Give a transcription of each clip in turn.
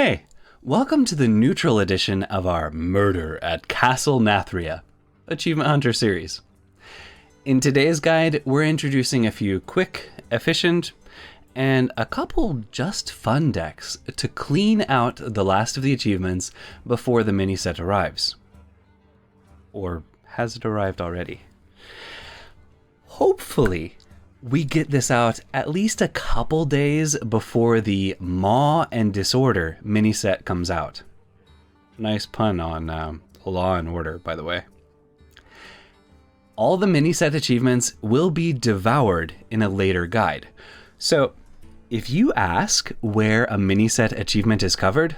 Hey, welcome to the neutral edition of our Murder at Castle Nathria Achievement Hunter series. In today's guide, we're introducing a few quick, efficient, and a couple just fun decks to clean out the last of the achievements before the mini-set arrives. Or has it arrived already? Hopefully, we get this out at least a couple days before the Maw and Disorder Mini-Set comes out. Nice pun on Law and Order, by the way. All the mini-set achievements will be devoured in a later guide. So, if you ask where a mini-set achievement is covered,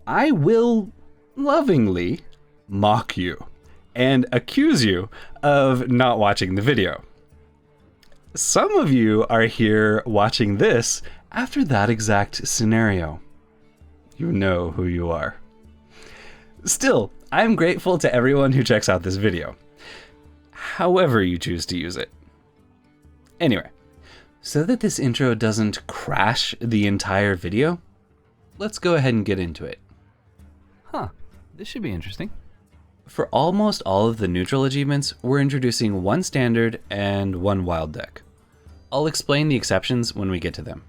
I will lovingly mock you and accuse you of not watching the video. Some of you are here watching this after that exact scenario. You know who you are. Still, I'm grateful to everyone who checks out this video, however you choose to use it. Anyway, so that this intro doesn't crash the entire video, let's go ahead and get into it. This should be interesting. For almost all of the neutral achievements, we're introducing one standard and one wild deck. I'll explain the exceptions when we get to them.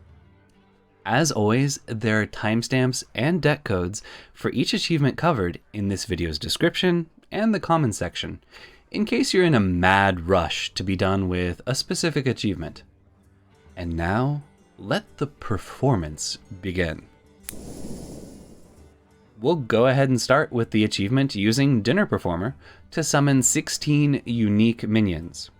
As always, there are timestamps and deck codes for each achievement covered in this video's description and the comments section, in case you're in a mad rush to be done with a specific achievement. And now, let the performance begin. We'll go ahead and start with the achievement using Dinner Performer to summon 16 unique minions.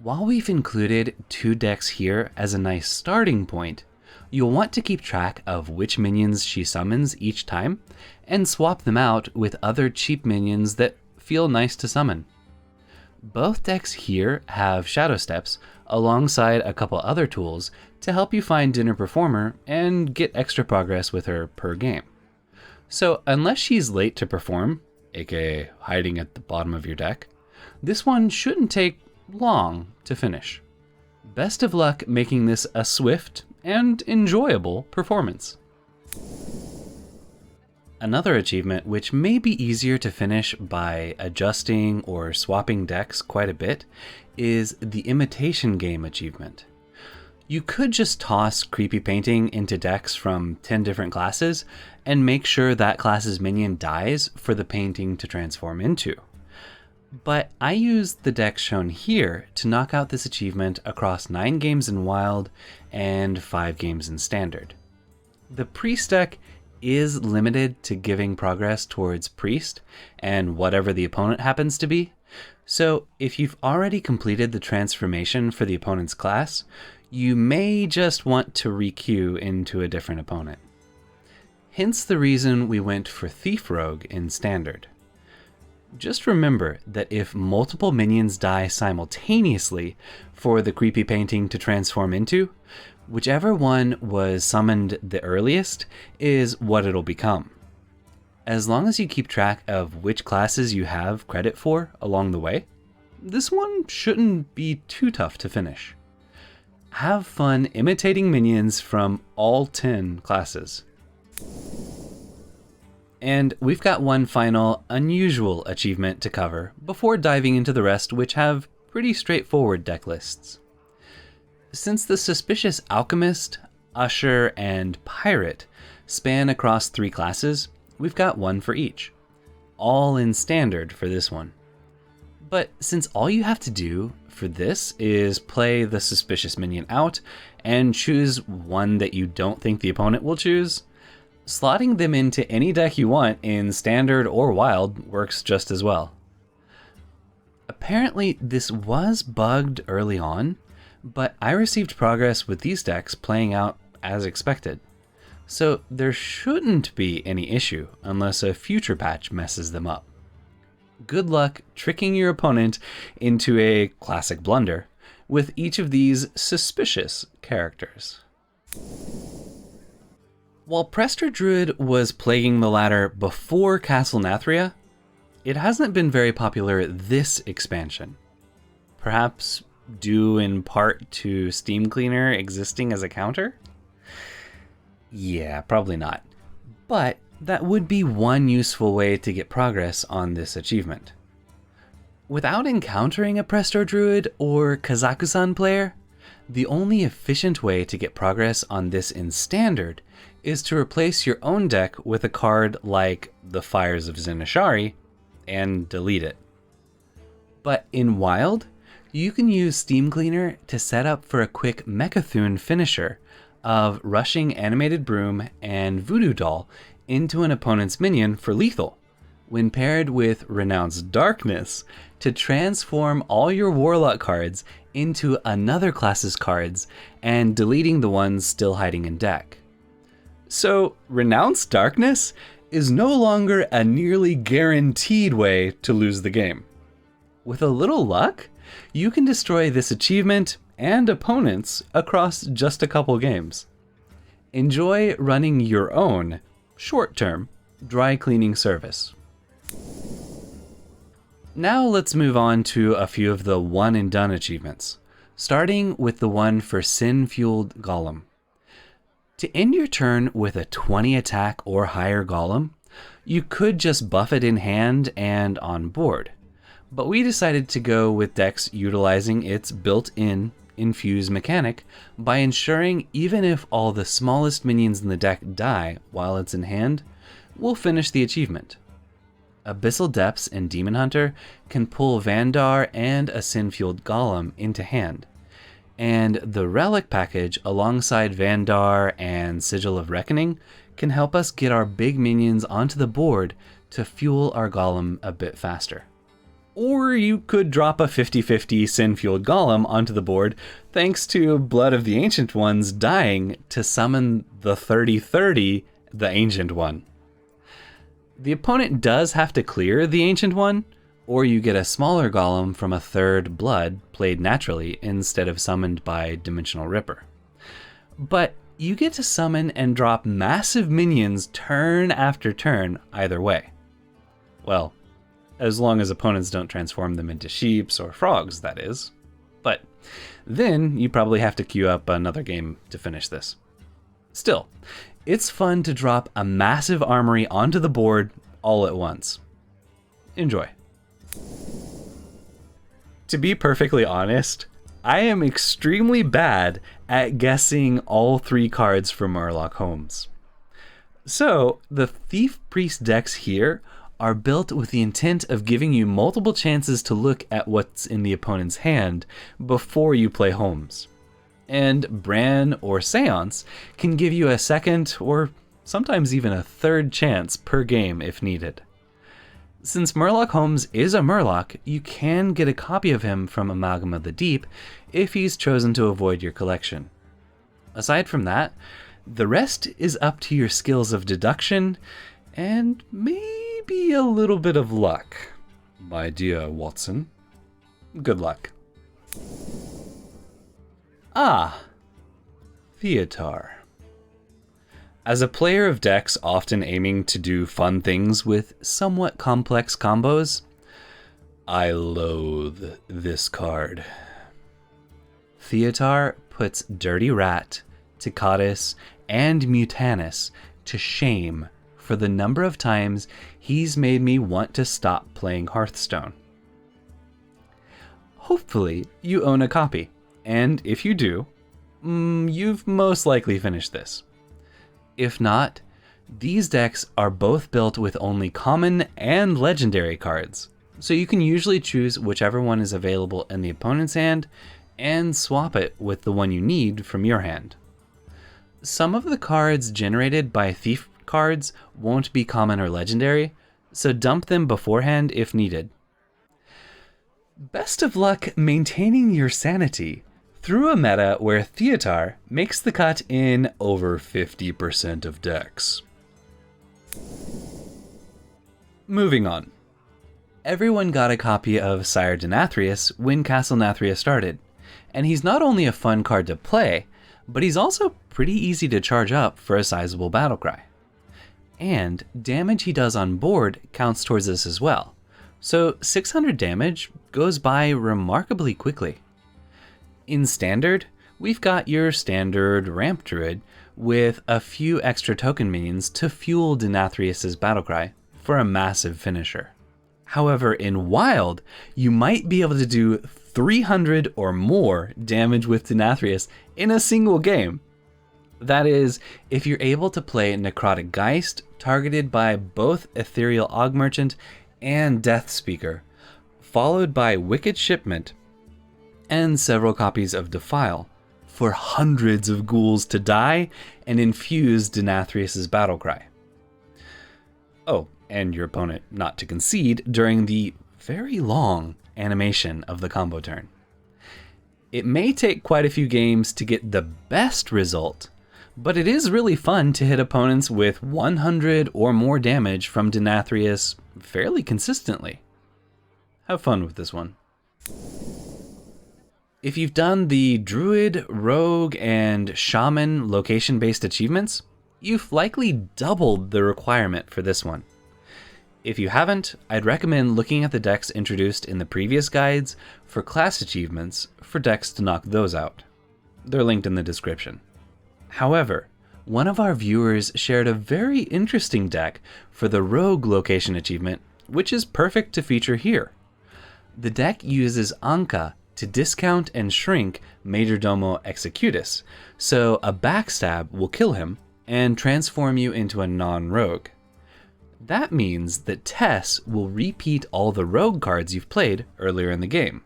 While we've included 2 decks here as a nice starting point, you'll want to keep track of which minions she summons each time and swap them out with other cheap minions that feel nice to summon. Both decks here have Shadow Steps alongside a couple other tools to help you find Dinner Performer and get extra progress with her per game. So unless she's late to perform, aka hiding at the bottom of your deck, this one shouldn't take long to finish. Best of luck making this a swift and enjoyable performance. Another achievement which may be easier to finish by adjusting or swapping decks quite a bit is the Imitation Game achievement. You could just toss Creepy Painting into decks from 10 different classes and make sure that class's minion dies for the painting to transform into. But I used the deck shown here to knock out this achievement across 9 games in Wild and 5 games in Standard. The Priest deck is limited to giving progress towards Priest and whatever the opponent happens to be, so if you've already completed the transformation for the opponent's class, you may just want to requeue into a different opponent. Hence the reason we went for Thief Rogue in Standard. Just remember that if multiple minions die simultaneously for the Creepy Painting to transform into, whichever one was summoned the earliest is what it'll become. As long as you keep track of which classes you have credit for along the way, this one shouldn't be too tough to finish. Have fun imitating minions from all 10 classes. And we've got one final unusual achievement to cover before diving into the rest, which have pretty straightforward deck lists. Since the Suspicious Alchemist, Usher, and Pirate span across 3 classes, we've got one for each, all in Standard for this one. But since all you have to do for this is play the suspicious minion out and choose one that you don't think the opponent will choose, slotting them into any deck you want in Standard or Wild works just as well. Apparently this was bugged early on, but I received progress with these decks playing out as expected. So there shouldn't be any issue unless a future patch messes them up. Good luck tricking your opponent into a classic blunder with each of these suspicious characters. While Prester Druid was plaguing the ladder before Castle Nathria, it hasn't been very popular this expansion. Perhaps due in part to Steam Cleaner existing as a counter? Yeah, probably not. But that would be one useful way to get progress on this achievement. Without encountering a Presto Druid or Kazakusan player, the only efficient way to get progress on this in Standard is to replace your own deck with a card like the Fires of Zinashari and delete it. But in Wild, you can use Steam Cleaner to set up for a quick Mechathune finisher of rushing Animated Broom and Voodoo Doll into an opponent's minion for lethal, when paired with Renounce Darkness to transform all your Warlock cards into another class's cards and deleting the ones still hiding in deck. So Renounce Darkness is no longer a nearly guaranteed way to lose the game. With a little luck, you can destroy this achievement and opponents across just a couple games. Enjoy running your own, short-term, dry cleaning service. Now let's move on to a few of the one and done achievements, starting with the one for Sin-Fueled Golem. To end your turn with a 20 attack or higher Golem, you could just buff it in hand and on board, but we decided to go with decks utilizing its built-in Infuse mechanic by ensuring even if all the smallest minions in the deck die while it's in hand, we'll finish the achievement. Abyssal Depths and Demon Hunter can pull Vandar and a Sin-Fueled Golem into hand, and the Relic package alongside Vandar and Sigil of Reckoning can help us get our big minions onto the board to fuel our Golem a bit faster. Or you could drop a 50-50 Sin-Fueled Golem onto the board thanks to Blood of the Ancient Ones dying to summon the 30-30, the Ancient One. The opponent does have to clear the Ancient One, or you get a smaller Golem from a third Blood played naturally instead of summoned by Dimensional Ripper. But you get to summon and drop massive minions turn after turn either way. Well, as long as opponents don't transform them into sheeps or frogs, that is. But then you probably have to queue up another game to finish this. Still, it's fun to drop a massive armory onto the board all at once. Enjoy. To be perfectly honest, I am extremely bad at guessing all 3 cards from Murloc Homes. So, the Thief Priest decks here are built with the intent of giving you multiple chances to look at what's in the opponent's hand before you play Homes. And Bran or Seance can give you a second or sometimes even a third chance per game if needed. Since Murloc Homes is a Murloc, you can get a copy of him from Amalgam of the Deep if he's chosen to avoid your collection. Aside from that, the rest is up to your skills of deduction and maybe a little bit of luck, my dear Watson. Good luck. Theatar. As a player of decks often aiming to do fun things with somewhat complex combos, I loathe this card. Theatar puts Dirty Rat, Ticadus, and Mutanus to shame for the number of times he's made me want to stop playing Hearthstone. Hopefully you own a copy, and if you do, you've most likely finished this. If not, these decks are both built with only common and legendary cards, so you can usually choose whichever one is available in the opponent's hand and swap it with the one you need from your hand. Some of the cards generated by Thief cards won't be common or legendary, so dump them beforehand if needed. Best of luck maintaining your sanity through a meta where Theatar makes the cut in over 50% of decks. Moving on. Everyone got a copy of Sire Denathrius when Castle Nathria started, and he's not only a fun card to play, but he's also pretty easy to charge up for a sizable battlecry. And damage he does on board counts towards this as well, so 600 damage goes by remarkably quickly. In Standard, we've got your standard Ramp Druid with a few extra token minions to fuel Denathrius's battlecry for a massive finisher. However, in Wild, you might be able to do 300 or more damage with Denathrius in a single game. That is, if you're able to play Necrotic Geist targeted by both Ethereal Augmerchant and Death Speaker, followed by Wicked Shipment and several copies of Defile for hundreds of ghouls to die and infuse Denathrius's battlecry. Oh, and your opponent not to concede during the very long animation of the combo turn. It may take quite a few games to get the best result, but it is really fun to hit opponents with 100 or more damage from Denathrius fairly consistently. Have fun with this one. If you've done the Druid, Rogue, and Shaman location-based achievements, you've likely doubled the requirement for this one. If you haven't, I'd recommend looking at the decks introduced in the previous guides for class achievements for decks to knock those out. They're linked in the description. However, one of our viewers shared a very interesting deck for the Rogue location achievement, which is perfect to feature here. The deck uses Anka to discount and shrink Majordomo Executus, so a backstab will kill him and transform you into a non-rogue. That means that Tess will repeat all the rogue cards you've played earlier in the game,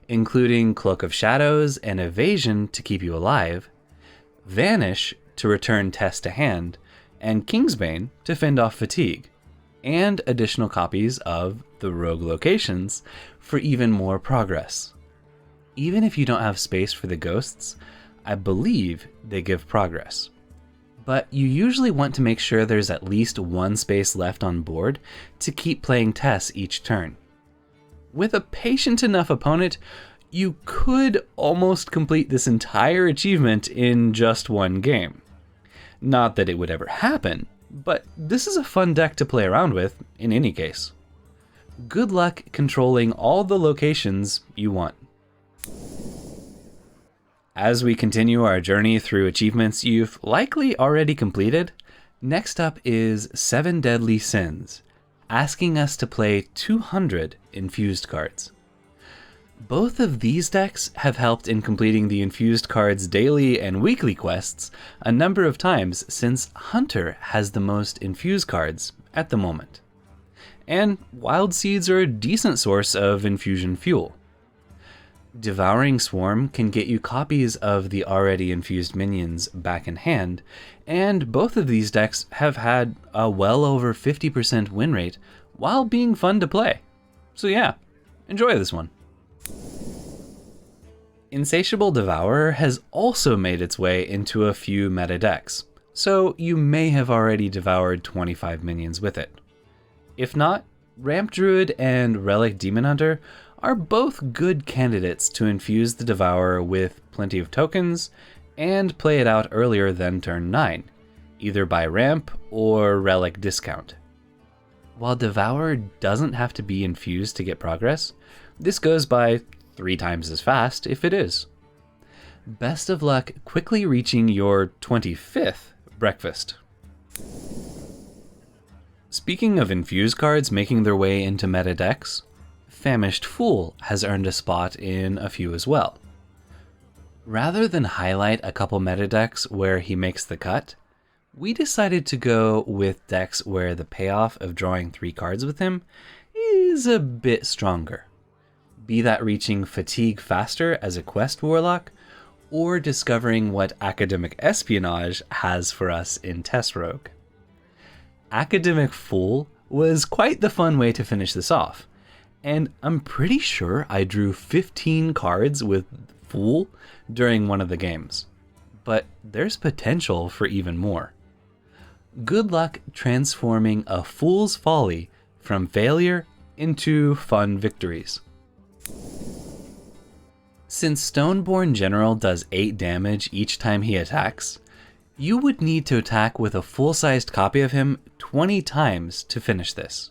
including Cloak of Shadows and Evasion to keep you alive, Vanish to return Tess to hand, and Kingsbane to fend off fatigue, and additional copies of the rogue locations for even more progress. Even if you don't have space for the ghosts, I believe they give progress. But you usually want to make sure there's at least one space left on board to keep playing Tess each turn. With a patient enough opponent, you could almost complete this entire achievement in just one game. Not that it would ever happen, but this is a fun deck to play around with in any case. Good luck controlling all the locations you want. As we continue our journey through achievements you've likely already completed, next up is 7 Deadly Sins, asking us to play 200 infused cards. Both of these decks have helped in completing the infused cards' daily and weekly quests a number of times since Hunter has the most infused cards at the moment. And Wild Seeds are a decent source of infusion fuel. Devouring Swarm can get you copies of the already infused minions back in hand, and both of these decks have had a well over 50% win rate while being fun to play. So yeah, enjoy this one. Insatiable Devourer has also made its way into a few meta decks, so you may have already devoured 25 minions with it. If not, Ramp Druid and Relic Demon Hunter are both good candidates to infuse the Devourer with plenty of tokens and play it out earlier than turn 9, either by ramp or relic discount. While Devourer doesn't have to be infused to get progress, this goes by 3 times as fast if it is. Best of luck quickly reaching your 25th breakfast. Speaking of infused cards making their way into meta decks, Famished Fool has earned a spot in a few as well. Rather than highlight a couple meta decks where he makes the cut, we decided to go with decks where the payoff of drawing 3 cards with him is a bit stronger. Be that reaching Fatigue faster as a quest warlock, or discovering what Academic Espionage has for us in Test Rogue. Academic Fool was quite the fun way to finish this off, and I'm pretty sure I drew 15 cards with Fool during one of the games, but there's potential for even more. Good luck transforming a Fool's Folly from failure into fun victories. Since Stoneborn General does 8 damage each time he attacks, you would need to attack with a full-sized copy of him 20 times to finish this.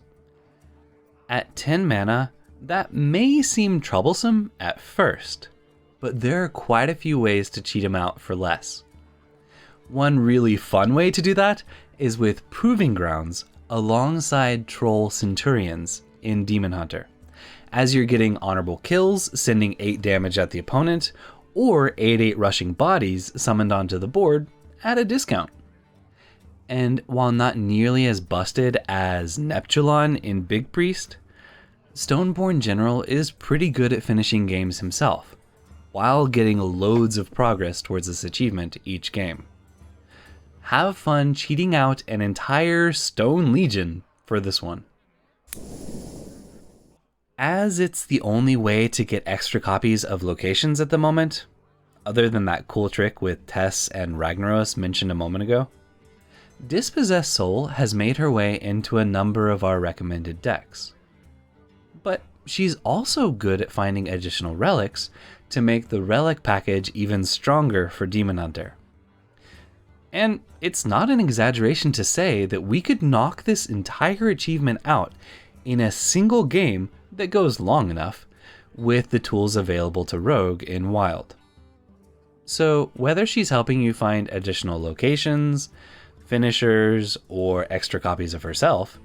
At 10 mana, that may seem troublesome at first, but there are quite a few ways to cheat him out for less. One really fun way to do that is with Proving Grounds alongside Troll Centurions in Demon Hunter, as you're getting honorable kills, sending 8 damage at the opponent, or 8/8 rushing bodies summoned onto the board at a discount. And while not nearly as busted as Neptulon in Big Priest, Stoneborn General is pretty good at finishing games himself, while getting loads of progress towards this achievement each game. Have fun cheating out an entire Stone Legion for this one. As it's the only way to get extra copies of locations at the moment, other than that cool trick with Tess and Ragnaros mentioned a moment ago, Dispossessed Soul has made her way into a number of our recommended decks. But she's also good at finding additional relics to make the relic package even stronger for Demon Hunter. And it's not an exaggeration to say that we could knock this entire achievement out in a single game that goes long enough with the tools available to Rogue in Wild. So whether she's helping you find additional locations, finishers, or extra copies of herself,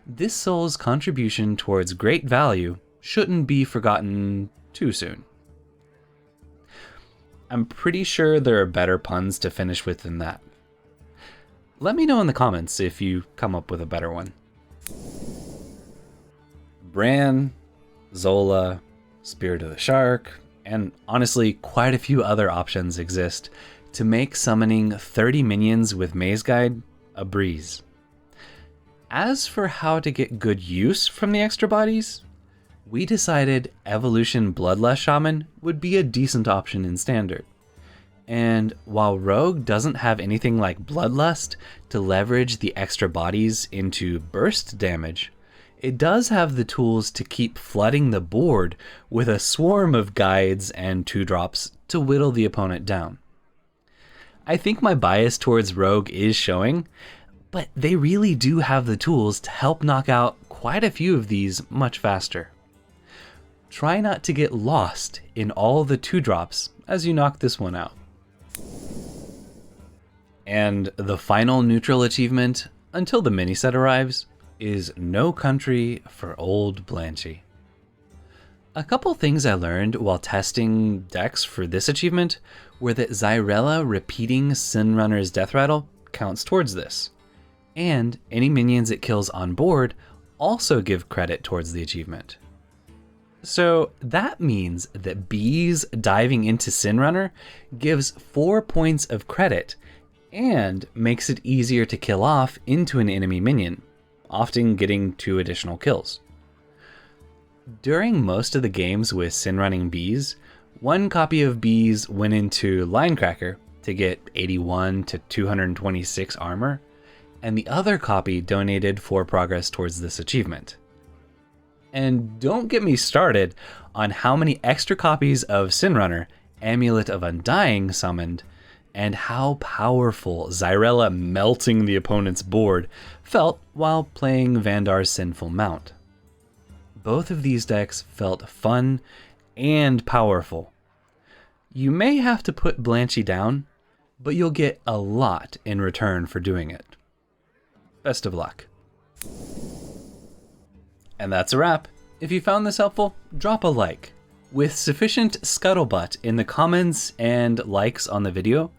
this soul's contribution towards great value shouldn't be forgotten too soon. I'm pretty sure there are better puns to finish with than that. Let me know in the comments if you come up with a better one. Bran, Zola, Spirit of the Shark, and honestly quite a few other options exist to make summoning 30 minions with Maze Guide a breeze. As for how to get good use from the extra bodies, we decided Evolution Bloodlust Shaman would be a decent option in Standard. And while Rogue doesn't have anything like Bloodlust to leverage the extra bodies into burst damage, it does have the tools to keep flooding the board with a swarm of guides and 2-drops to whittle the opponent down. I think my bias towards Rogue is showing, but they really do have the tools to help knock out quite a few of these much faster. Try not to get lost in all the 2-drops as you knock this one out. And the final neutral achievement, until the mini-set arrives, is No Country for Old Blanchy. A couple things I learned while testing decks for this achievement were that Xyrella repeating Sinrunner's Deathrattle counts towards this, and any minions it kills on board also give credit towards the achievement. So that means that Bees diving into Sinrunner gives 4 points of credit and makes it easier to kill off into an enemy minion, often getting 2 additional kills. During most of the games with Sinrunning Bees, 1 copy of Bees went into Linecracker to get 81 to 226 armor, and the other copy donated for progress towards this achievement. And don't get me started on how many extra copies of Sinrunner Amulet of Undying summoned, and how powerful Xyrella melting the opponent's board felt while playing Vandar's Sinful Mount. Both of these decks felt fun and powerful. You may have to put Blanchy down, but you'll get a lot in return for doing it. Best of luck. And that's a wrap. If you found this helpful, drop a like. With sufficient scuttlebutt in the comments and likes on the video,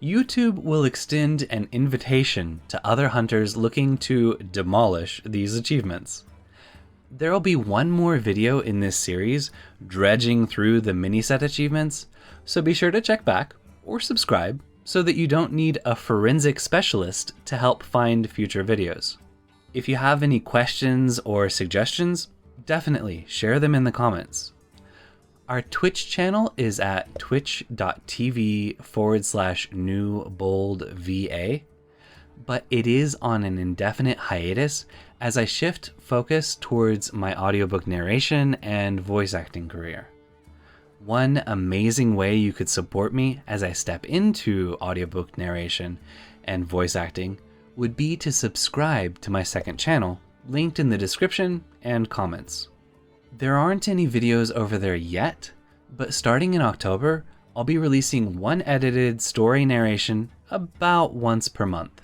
YouTube will extend an invitation to other hunters looking to demolish these achievements. There will be one more video in this series dredging through the mini-set achievements, so be sure to check back or subscribe so that you don't need a forensic specialist to help find future videos. If you have any questions or suggestions, definitely share them in the comments. Our Twitch channel is at twitch.tv/newboldva, but it is on an indefinite hiatus as I shift focus towards my audiobook narration and voice acting career. One amazing way you could support me as I step into audiobook narration and voice acting would be to subscribe to my second channel, linked in the description and comments. There aren't any videos over there yet, but starting in October, I'll be releasing one edited story narration about once per month.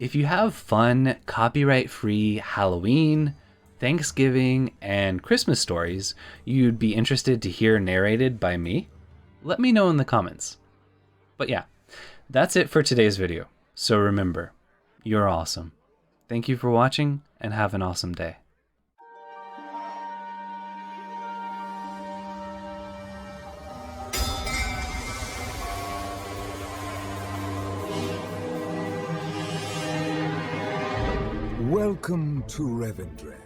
If you have fun, copyright-free Halloween, Thanksgiving, and Christmas stories you'd be interested to hear narrated by me, let me know in the comments. But yeah, that's it for today's video. So remember, you're awesome. Thank you for watching, and have an awesome day. Welcome to Revendreth.